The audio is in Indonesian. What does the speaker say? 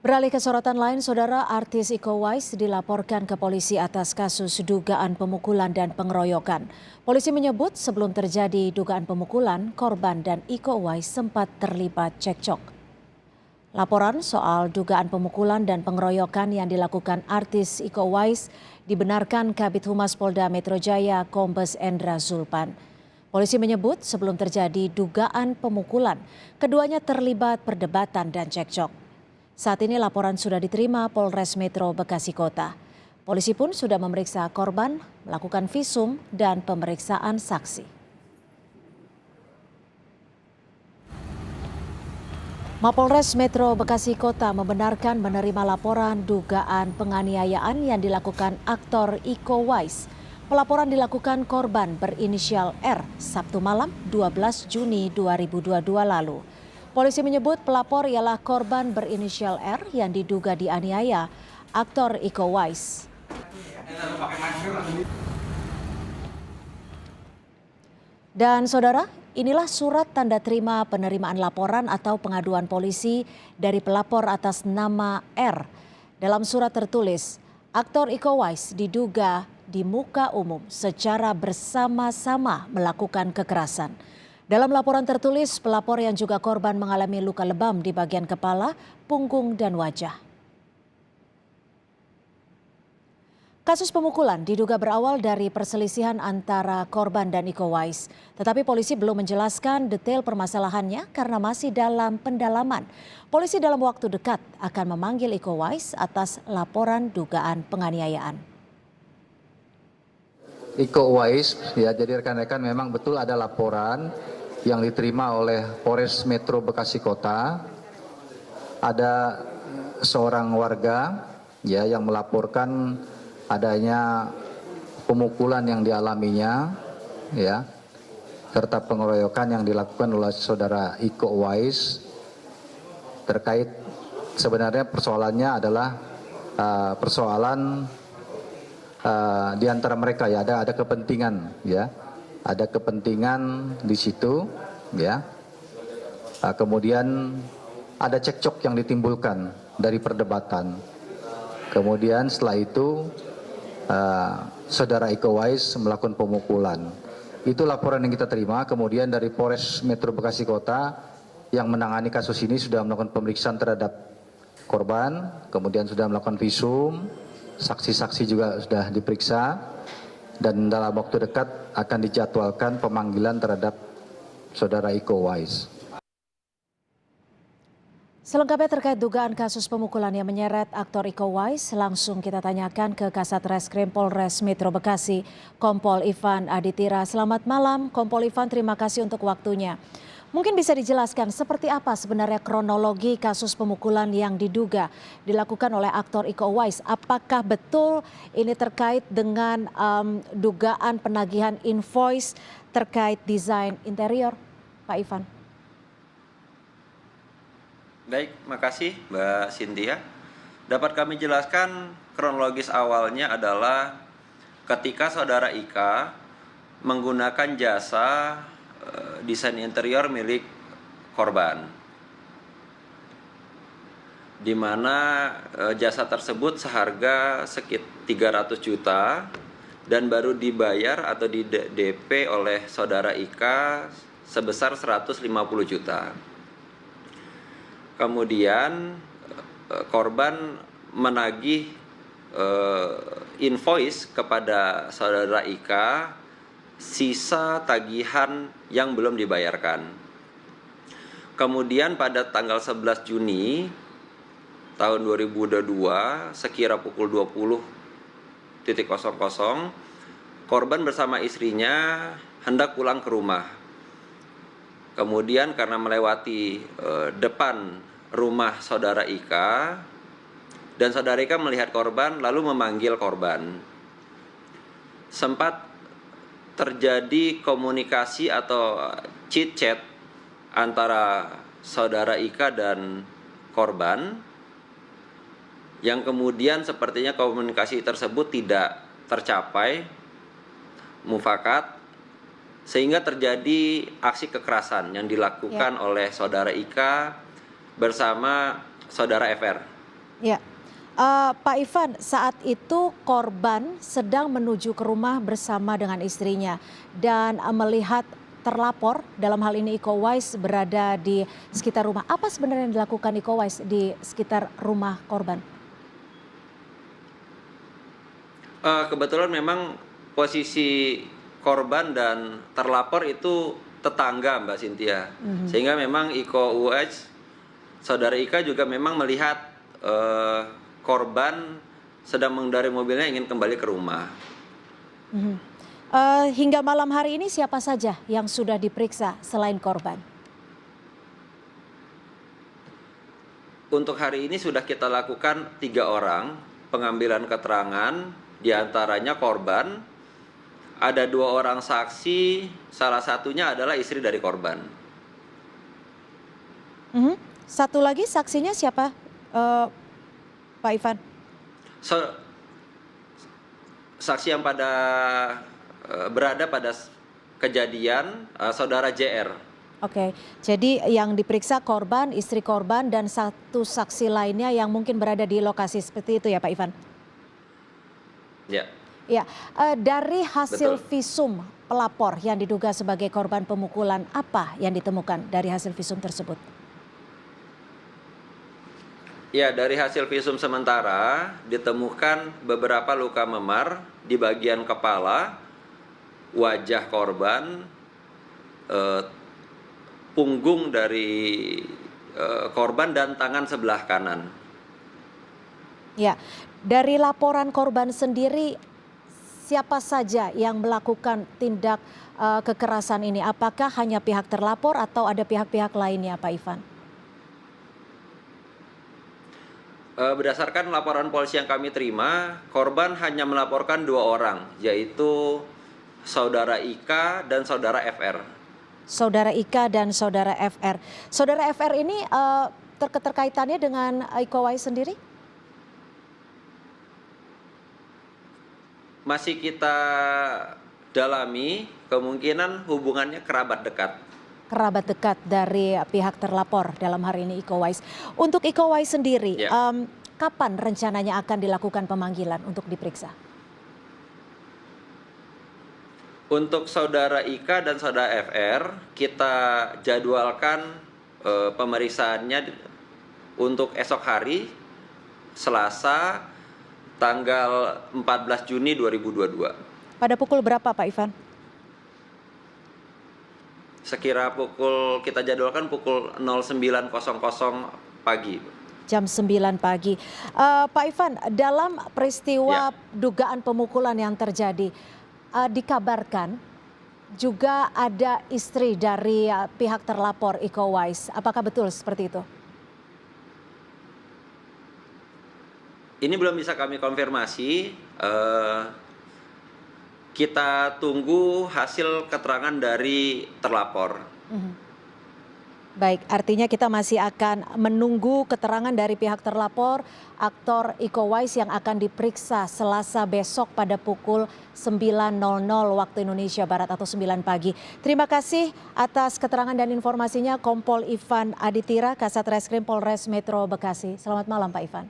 Beralih ke sorotan lain, saudara, artis Iko Uwais dilaporkan ke polisi atas kasus dugaan pemukulan dan pengeroyokan. Polisi menyebut sebelum terjadi dugaan pemukulan, korban dan Iko Uwais sempat terlibat cekcok. Laporan soal dugaan pemukulan dan pengeroyokan yang dilakukan artis Iko Uwais dibenarkan Kabid Humas Polda Metro Jaya Kombes Endra Zulpan. Polisi menyebut sebelum terjadi dugaan pemukulan, keduanya terlibat perdebatan dan cekcok. Saat ini laporan sudah diterima Polres Metro Bekasi Kota. Polisi pun sudah memeriksa korban, melakukan visum dan pemeriksaan saksi. Mapolres Metro Bekasi Kota membenarkan menerima laporan dugaan penganiayaan yang dilakukan aktor Iko Uwais. Pelaporan dilakukan korban berinisial R Sabtu malam 12 Juni 2022 lalu. Polisi menyebut pelapor ialah korban berinisial R yang diduga dianiaya aktor Iko Uwais. Dan saudara, inilah surat tanda terima penerimaan laporan atau pengaduan polisi dari pelapor atas nama R. Dalam surat tertulis, aktor Iko Uwais diduga di muka umum secara bersama-sama melakukan kekerasan. Dalam laporan tertulis, pelapor yang juga korban mengalami luka lebam di bagian kepala, punggung, dan wajah. Kasus pemukulan diduga berawal dari perselisihan antara korban dan Iko Uwais. Tetapi polisi belum menjelaskan detail permasalahannya karena masih dalam pendalaman. Polisi dalam waktu dekat akan memanggil Iko Uwais atas laporan dugaan penganiayaan. Iko Uwais, ya, jadi rekan-rekan memang betul ada laporan yang diterima oleh Polres Metro Bekasi Kota. Ada seorang warga ya yang melaporkan adanya pemukulan yang dialaminya ya, serta pengeroyokan yang dilakukan oleh saudara Iko Uwais. Terkait sebenarnya persoalannya adalah persoalan di antara mereka ya, ada kepentingan ya. Ada kepentingan di situ ya. Kemudian ada cekcok yang ditimbulkan dari perdebatan. Kemudian setelah itu saudara Iko Uwais melakukan pemukulan. Itu laporan yang kita terima. Kemudian dari Polres Metro Bekasi Kota yang menangani kasus ini sudah melakukan pemeriksaan terhadap korban, kemudian sudah melakukan visum, saksi-saksi juga sudah diperiksa, dan dalam waktu dekat akan dijadwalkan pemanggilan terhadap saudara Iko Uwais. Selengkapnya terkait dugaan kasus pemukulan yang menyeret aktor Iko Uwais, langsung kita tanyakan ke Kasat Reskrim Polres Metro Bekasi, Kompol Ivan Aditira. Selamat malam, Kompol Ivan, terima kasih untuk waktunya. Mungkin bisa dijelaskan seperti apa sebenarnya kronologi kasus pemukulan yang diduga dilakukan oleh aktor Iko Uwais. Apakah betul ini terkait dengan dugaan penagihan invoice terkait desain interior, Pak Ivan? Baik, makasih Mbak Cynthia. Dapat kami jelaskan kronologis awalnya adalah ketika saudara Ika menggunakan jasa desain interior milik korban, di mana jasa tersebut seharga sekitar 300 juta dan baru dibayar atau di DP oleh saudara Ika sebesar 150 juta. Kemudian korban menagih invoice kepada saudara Ika sisa tagihan yang belum dibayarkan. Kemudian pada tanggal 11 Juni tahun 2022 sekira pukul 20.00 korban bersama istrinya hendak pulang ke rumah. Kemudian karena melewati depan rumah saudara Ika, dan saudara Ika melihat korban lalu memanggil korban. Sempat terjadi komunikasi atau chit chat antara saudara Ika dan korban, yang kemudian sepertinya komunikasi tersebut tidak tercapai mufakat, sehingga terjadi aksi kekerasan yang dilakukan oleh saudara Ika bersama saudara FR. Ya. Pak Ivan, saat itu korban sedang menuju ke rumah bersama dengan istrinya dan melihat terlapor, dalam hal ini Iko Uwais, berada di sekitar rumah. Apa sebenarnya yang dilakukan Iko Uwais di sekitar rumah korban? Kebetulan memang posisi korban dan terlapor itu tetangga, Mbak Cynthia. Sehingga memang Iko Uwais, saudara Ika juga memang melihat korban sedang mengendarai mobilnya ingin kembali ke rumah. Hingga malam hari ini siapa saja yang sudah diperiksa selain korban? Untuk hari ini sudah kita lakukan 3 orang pengambilan keterangan, diantaranya korban, ada 2 orang saksi, salah satunya adalah istri dari korban. Satu lagi saksinya siapa, Pak Ivan? Saksi yang berada pada kejadian saudara JR. Oke, jadi yang diperiksa korban, istri korban, dan satu saksi lainnya yang mungkin berada di lokasi, seperti itu ya Pak Ivan? Ya. Ya, dari hasil Betul. visum pelapor yang diduga sebagai korban pemukulan, apa yang ditemukan dari hasil visum tersebut? Ya, dari hasil visum sementara ditemukan beberapa luka memar di bagian kepala, wajah korban, punggung dari korban, dan tangan sebelah kanan. Ya, dari laporan korban sendiri, siapa saja yang melakukan tindak kekerasan ini? Apakah hanya pihak terlapor atau ada pihak-pihak lainnya, Pak Ivan? Berdasarkan laporan polisi yang kami terima, korban hanya melaporkan 2 orang, yaitu saudara Ika dan saudara FR. Saudara Ika dan saudara FR. Saudara FR ini keterkaitannya dengan Iko Uwais sendiri? Masih kita dalami, kemungkinan hubungannya kerabat dekat. Kerabat dekat dari pihak terlapor, dalam hari ini Iko Uwais. Untuk Iko Uwais sendiri, Ya. Kapan rencananya akan dilakukan pemanggilan untuk diperiksa? Untuk saudara Ika dan saudara FR, kita jadwalkan pemeriksaannya untuk esok hari, Selasa, tanggal 14 Juni 2022. Pada pukul berapa Pak Ivan? Sekira kita jadwalkan pukul 09.00 pagi. Jam 9 pagi. Pak Ivan, dalam peristiwa dugaan pemukulan yang terjadi, dikabarkan juga ada istri dari pihak terlapor Iko Uwais. Apakah betul seperti itu? Ini belum bisa kami konfirmasi. Kita tunggu hasil keterangan dari terlapor. Baik, artinya kita masih akan menunggu keterangan dari pihak terlapor, aktor Iko Uwais, yang akan diperiksa Selasa besok pada pukul 9.00 waktu Indonesia Barat atau 9 pagi. Terima kasih atas keterangan dan informasinya Kompol Ivan Aditira, Kasat Reskrim Polres Metro Bekasi. Selamat malam Pak Ivan.